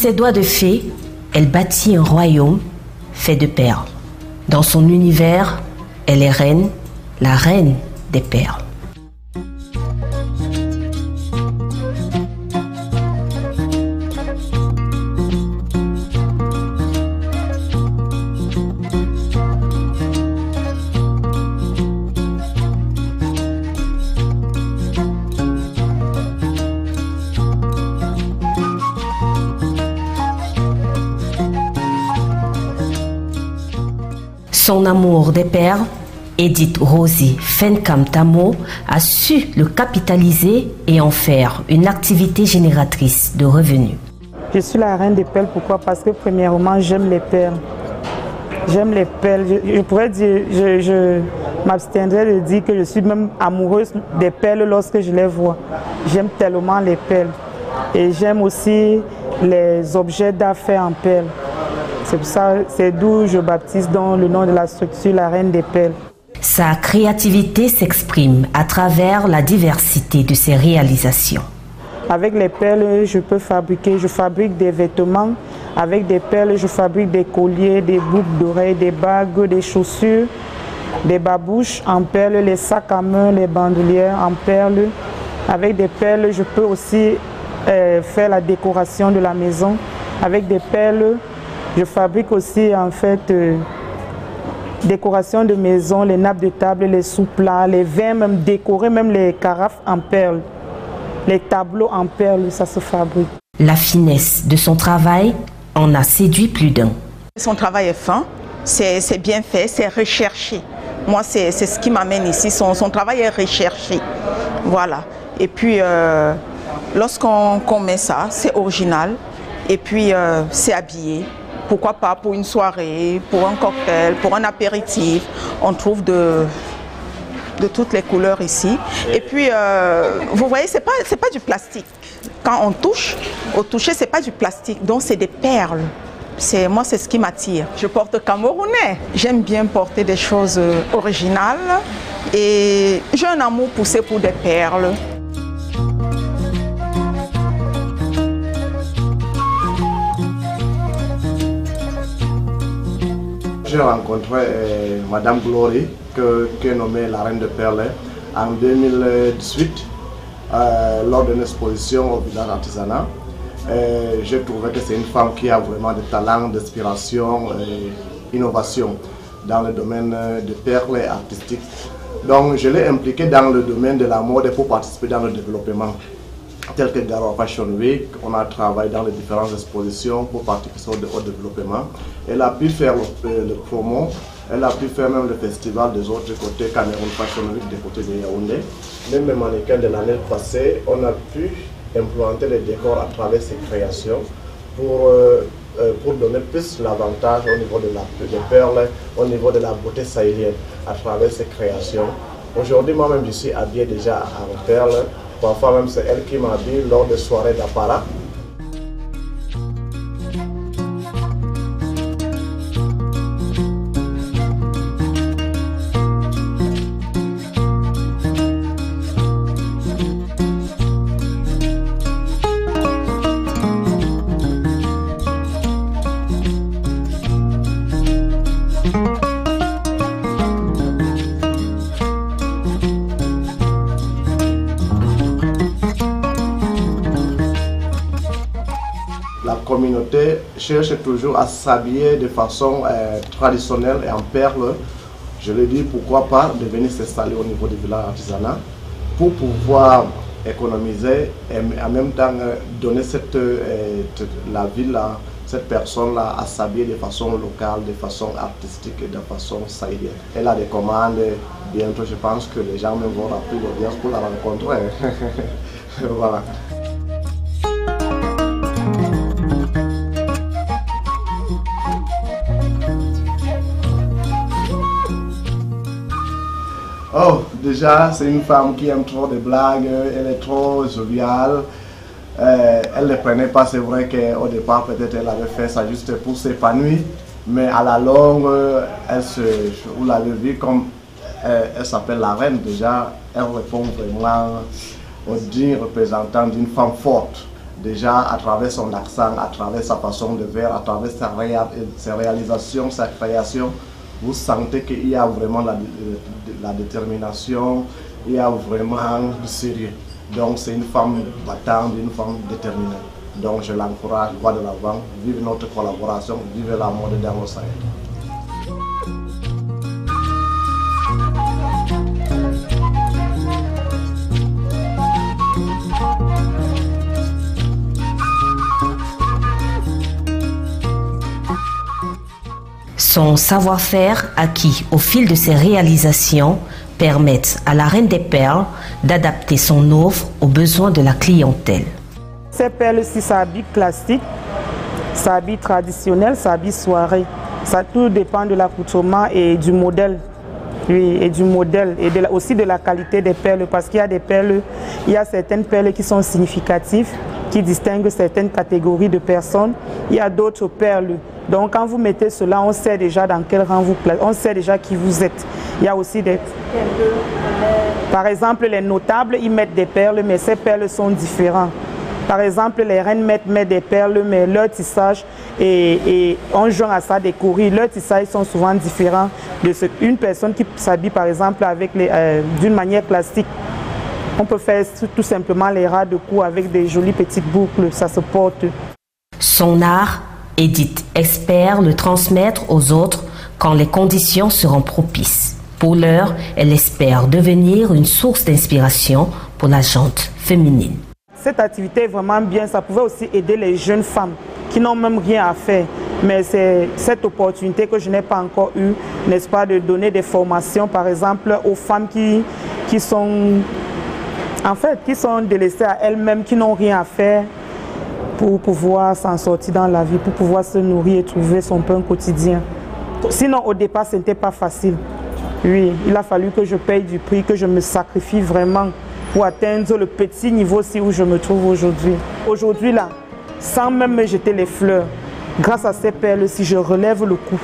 ses doigts de fée, elle bâtit un royaume fait de perles. Dans son univers, elle est reine, la reine des perles. Son amour des perles, Edith Rosie Fenkam Tamo, a su le capitaliser et en faire une activité génératrice de revenus. Je suis la reine des perles, pourquoi? Parce que premièrement, j'aime les perles. J'aime les perles. Je pourrais dire, je m'abstiendrai de dire que je suis même amoureuse des perles lorsque je les vois. J'aime tellement les perles. Et j'aime aussi les objets d'art faits en perles. C'est pour ça, c'est d'où je baptise dans le nom de la structure la reine des perles. Sa créativité s'exprime à travers la diversité de ses réalisations. Avec les perles, je fabrique des vêtements. Avec des perles, je fabrique des colliers, des boucles d'oreilles, des bagues, des chaussures, des babouches en perles, les sacs à main, les bandoulières en perles. Avec des perles, je peux aussi faire la décoration de la maison. Avec des perles, je fabrique aussi en fait décoration de maison, les nappes de table, les sous-plats, les vins, même décorés, même les carafes en perles. Les tableaux en perles, ça se fabrique. La finesse de son travail en a séduit plus d'un. Son travail est fin, c'est bien fait, c'est recherché. Moi, c'est ce qui m'amène ici, son travail est recherché. Voilà. Et puis, lorsqu'on met ça, c'est original. Et puis, c'est habillé. Pourquoi pas pour une soirée, pour un cocktail, pour un apéritif. On trouve de toutes les couleurs ici. Et puis, vous voyez, c'est pas du plastique. Quand on touche, au toucher, c'est pas du plastique. Donc, c'est des perles. Moi, c'est ce qui m'attire. Je porte camerounais. J'aime bien porter des choses originales. Et j'ai un amour poussé pour des perles. J'ai rencontré Madame Glory, qui est nommée la Reine de Perles, en 2018, lors d'une exposition au village artisanat. J'ai trouvé que c'est une femme qui a vraiment des talents, d'inspiration et d'innovation dans le domaine des perles et artistique. Donc je l'ai impliquée dans le domaine de la mode pour participer dans le développement. Tel que Garoua Fashion Week, on a travaillé dans les différentes expositions pour participer au développement. Elle a pu faire le promo, elle a pu faire même le festival des autres côtés, Cameroun Fashion Week des côtés de Yaoundé. Même les mannequins de l'année passée, on a pu implanter les décors à travers ces créations pour donner plus l'avantage au niveau des perles, au niveau de la beauté sahélienne à travers ces créations. Aujourd'hui, moi-même, je suis habillé déjà en perles. Parfois même c'est elle qui m'habille lors de soirées d'apparat. La communauté cherche toujours à s'habiller de façon traditionnelle et en perles. Je lui dis pourquoi pas de venir s'installer au niveau du village artisanat pour pouvoir économiser et en même temps donner la ville, cette personne-là à s'habiller de façon locale, de façon artistique et de façon sahélienne. Elle a des commandes, bientôt je pense que les gens même vont remplir l'audience pour la rencontrer. Voilà. Oh, déjà, c'est une femme qui aime trop de blagues, elle est trop joviale. Elle ne prenait pas, c'est vrai qu'au départ, peut-être elle avait fait ça juste pour s'épanouir, mais à la longue, vous l'avez vu comme elle s'appelle la reine déjà, elle répond vraiment au digne représentant d'une femme forte. Déjà, à travers son accent, à travers sa façon de faire, à travers ses réalisations, sa création, vous sentez qu'il y a vraiment la détermination, il y a vraiment du sérieux. Donc c'est une femme battante, une femme déterminée. Donc je l'encourage, va de l'avant, vive notre collaboration, vive la mode dans le Sahel. Son savoir-faire acquis au fil de ses réalisations permettent à la Reine des Perles d'adapter son offre aux besoins de la clientèle. Ces perles-ci, ça habille classique, ça habille traditionnel, ça habille soirée. Ça tout dépend de l'accoutrement et du modèle. Oui, et du modèle et aussi de la qualité des perles, parce qu'il y a des perles, il y a certaines perles qui sont significatives, qui distinguent certaines catégories de personnes. Il y a d'autres perles. Donc quand vous mettez cela, on sait déjà dans quel rang vous placez, on sait déjà qui vous êtes. Il y a aussi des... Par exemple, les notables, ils mettent des perles, mais ces perles sont différentes. Par exemple, les reines mettent des perles, mais leur tissage, et on joint à ça des courriers. Leurs tissages sont souvent différents de une personne qui s'habille, par exemple, d'une manière classique. On peut faire tout simplement les ras de cou avec des jolies petites boucles, ça se porte. Son art, Edith espère le transmettre aux autres quand les conditions seront propices. Pour l'heure, elle espère devenir une source d'inspiration pour la gente féminine. Cette activité est vraiment bien, ça pouvait aussi aider les jeunes femmes qui n'ont même rien à faire. Mais c'est cette opportunité que je n'ai pas encore eue, n'est-ce pas, de donner des formations, par exemple, aux femmes qui sont délaissées à elles-mêmes, qui n'ont rien à faire pour pouvoir s'en sortir dans la vie, pour pouvoir se nourrir et trouver son pain quotidien. Sinon, au départ, ce n'était pas facile. Oui, il a fallu que je paye du prix, que je me sacrifie vraiment pour atteindre le petit niveau où je me trouve aujourd'hui. Aujourd'hui, là, sans même me jeter les fleurs, grâce à ces perles, si je relève le cou,